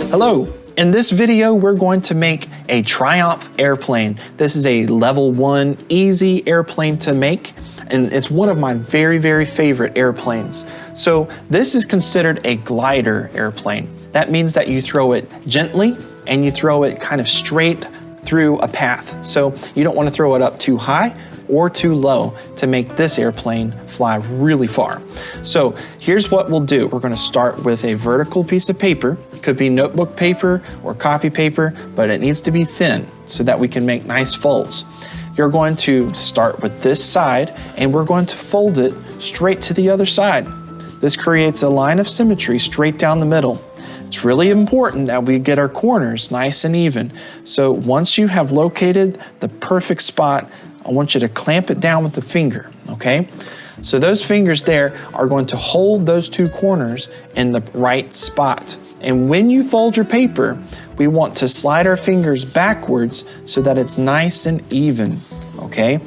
Hello, in this video we're going to make a Triumph airplane. This is a level 1 easy airplane to make, and it's one of my very favorite airplanes. So this is considered a glider airplane. That means that you throw it gently and you throw it kind of straight through a path. So you don't want to throw it up too high or too low to make this airplane fly really far. So here's what we'll do. We're going to start with a vertical piece of paper. It could be notebook paper or copy paper, but it needs to be thin so that we can make nice folds. You're going to start with this side and we're going to fold it straight to the other side. This creates a line of symmetry straight down the middle. It's really important that we get our corners nice and even. So once you have located the perfect spot, I want you to clamp it down with the finger, okay? So those fingers there are going to hold those two corners in the right spot. And when you fold your paper, we want to slide our fingers backwards so that it's nice and even, okay?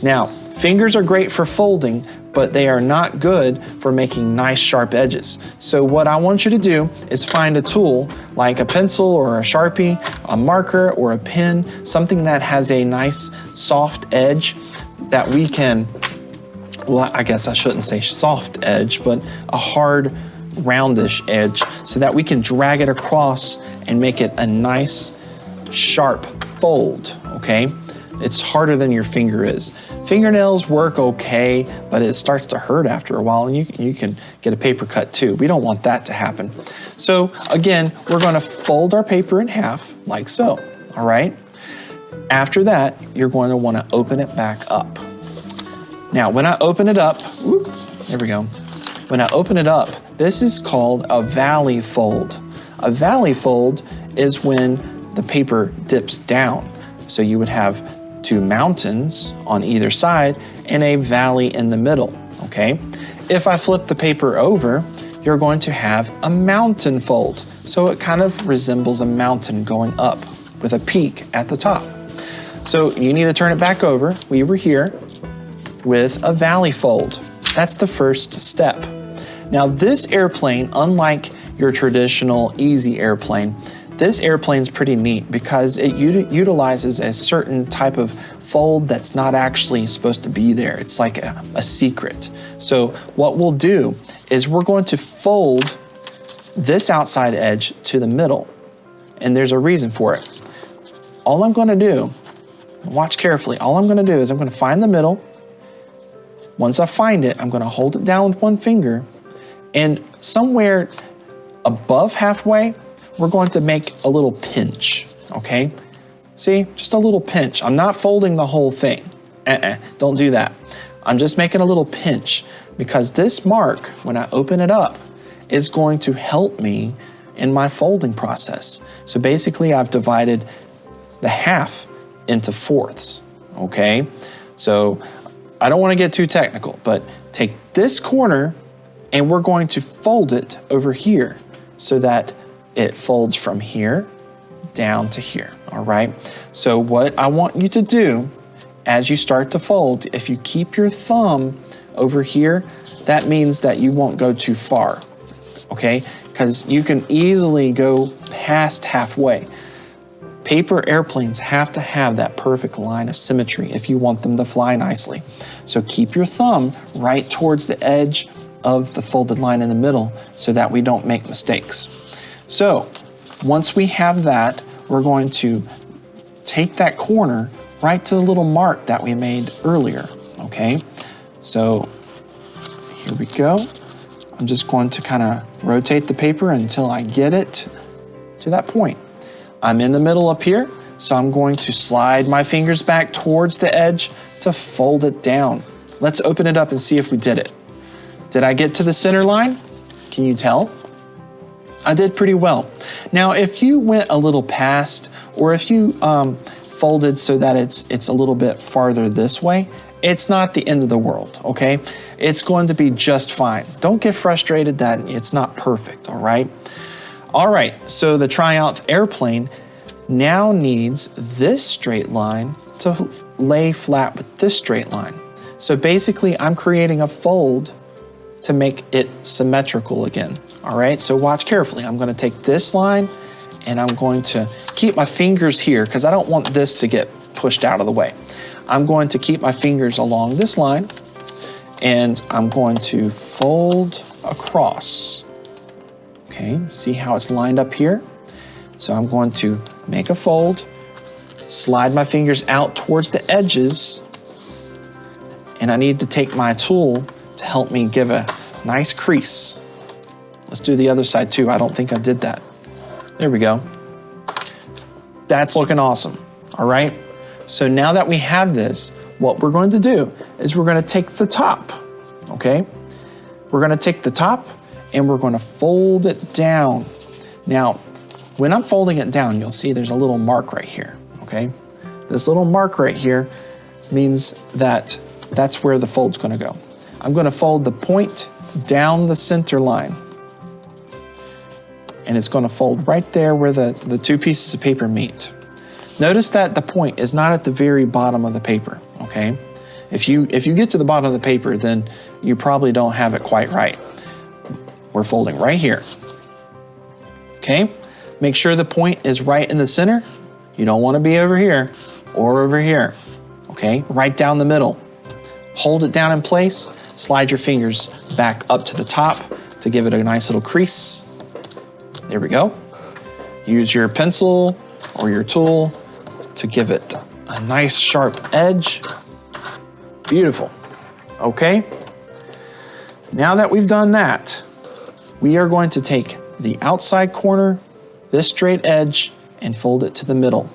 Now, fingers are great for folding, but they are not good for making nice sharp edges. So what I want you to do is find a tool like a pencil or a Sharpie, a marker or a pen, something that has a nice soft edge that we can, well, I guess I shouldn't say soft edge, but a hard roundish edge so that we can drag it across and make it a nice sharp fold, okay? It's harder than your finger is. Fingernails work okay, but it starts to hurt after a while, and you can get a paper cut too. We don't want that to happen. So again, we're going to fold our paper in half like so, all right? After that, you're going to want to open it back up. Now, when I open it up, whoop, there we go. When I open it up, this is called a valley fold. A valley fold is when the paper dips down. So you would have two mountains on either side and a valley in the middle, okay? If I flip the paper over, you're going to have a mountain fold. So it kind of resembles a mountain going up with a peak at the top. So you need to turn it back over. We were here with a valley fold. That's the first step. Now this airplane, unlike your traditional easy airplane, this airplane's pretty neat because it utilizes a certain type of fold that's not actually supposed to be there. It's like a secret. So what we'll do is we're going to fold this outside edge to the middle, and there's a reason for it. All I'm going to do, watch carefully, all I'm going to do is I'm going to find the middle. Once I find it, I'm going to hold it down with one finger, and somewhere above halfway, we're going to make a little pinch, okay? See, just a little pinch. I'm not folding the whole thing. Don't do that. I'm just making a little pinch because this mark, when I open it up, is going to help me in my folding process. So basically, I've divided the half into fourths, okay? So I don't want to get too technical, but take this corner and we're going to fold it over here so that it folds from here down to here, all right? So what I want you to do as you start to fold, if you keep your thumb over here, that means that you won't go too far, okay? Because you can easily go past halfway. Paper airplanes have to have that perfect line of symmetry if you want them to fly nicely. So keep your thumb right towards the edge of the folded line in the middle so that we don't make mistakes. So once we have that, we're going to take that corner right to the little mark that we made earlier, okay? So here we go. I'm just going to kind of rotate the paper until I get it to that point. I'm in the middle up here, so I'm going to slide my fingers back towards the edge to fold it down. Let's open it up and see if we did it. Did I get to the center line? Can you tell? I did pretty well. Now, if you went a little past, or if you folded so that it's a little bit farther this way, it's not the end of the world, okay? It's going to be just fine. Don't get frustrated that it's not perfect, all right? All right, so the Triumph airplane now needs this straight line to lay flat with this straight line. So basically, I'm creating a fold to make it symmetrical again. All right, so watch carefully. I'm gonna take this line and I'm going to keep my fingers here because I don't want this to get pushed out of the way. I'm going to keep my fingers along this line, and I'm going to fold across. Okay, see how it's lined up here? So I'm going to make a fold, slide my fingers out towards the edges, and I need to take my tool to help me give a nice crease. Let's do the other side too. I don't think I did that. There we go. That's looking awesome, all right? So now that we have this, what we're going to do is we're going to take the top, okay? We're going to take the top and we're going to fold it down. Now, when I'm folding it down, you'll see there's a little mark right here, okay? This little mark right here means that that's where the fold's going to go. I'm going to fold the point down the center line, and it's going to fold right there where the two pieces of paper meet. Notice that the point is not at the very bottom of the paper, okay? If you get to the bottom of the paper, then you probably don't have it quite right. We're folding right here, okay? Make sure the point is right in the center. You don't want to be over here or over here, okay? Right down the middle. Hold it down in place, slide your fingers back up to the top to give it a nice little crease. There we go. Use your pencil or your tool to give it a nice sharp edge. Beautiful. Okay. Now that we've done that, we are going to take the outside corner, this straight edge, and fold it to the middle.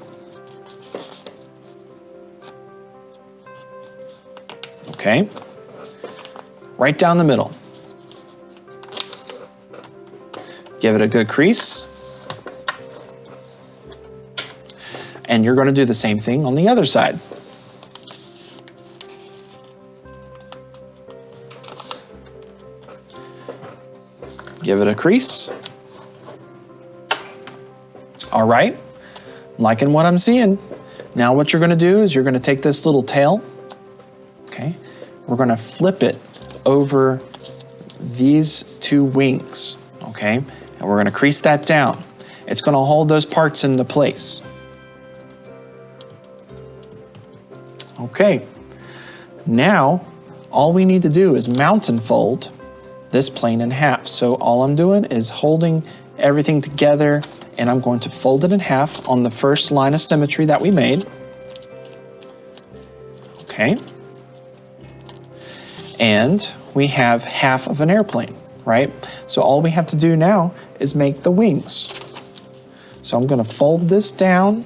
Okay. Right down the middle. Give it a good crease. And you're going to do the same thing on the other side. Give it a crease. All right, liking what I'm seeing. Now what you're going to do is you're going to take this little tail, okay? We're going to flip it over these two wings, okay? And we're going to crease that down. It's going to hold those parts into place. Okay, now all we need to do is mountain fold this plane in half. So all I'm doing is holding everything together, and I'm going to fold it in half on the first line of symmetry that we made. Okay. And we have half of an airplane, right? So all we have to do now is make the wings. So I'm going to fold this down.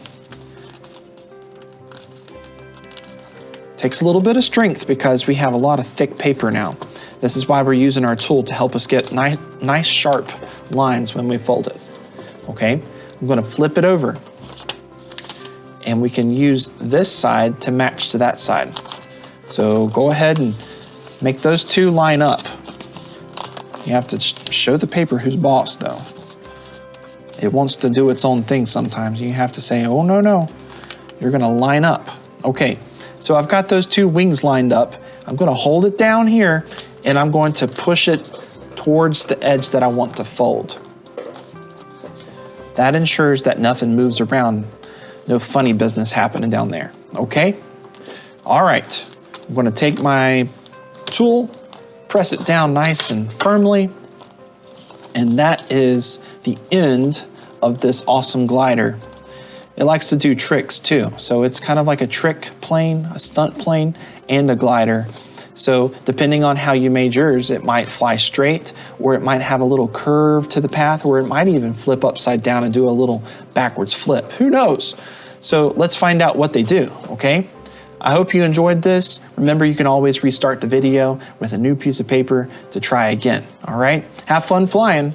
Takes a little bit of strength because we have a lot of thick paper now. This is why we're using our tool to help us get nice sharp lines when we fold it. Okay, I'm going to flip it over, and we can use this side to match to that side. So go ahead and make those two line up. You have to show the paper who's boss, though. It wants to do its own thing sometimes. You have to say, oh, no, you're going to line up. Okay, so I've got those two wings lined up. I'm going to hold it down here, and I'm going to push it towards the edge that I want to fold. That ensures that nothing moves around. No funny business happening down there, okay? All right, I'm going to take my tool, press it down nice and firmly, and that is the end of this awesome glider. It likes to do tricks too, so it's kind of like a trick plane, a stunt plane, and a glider. So depending on how you made yours, it might fly straight, or it might have a little curve to the path, or it might even flip upside down and do a little backwards flip. Who knows? So let's find out what they do, okay? I hope you enjoyed this. Remember, you can always restart the video with a new piece of paper to try again, all right? Have fun flying.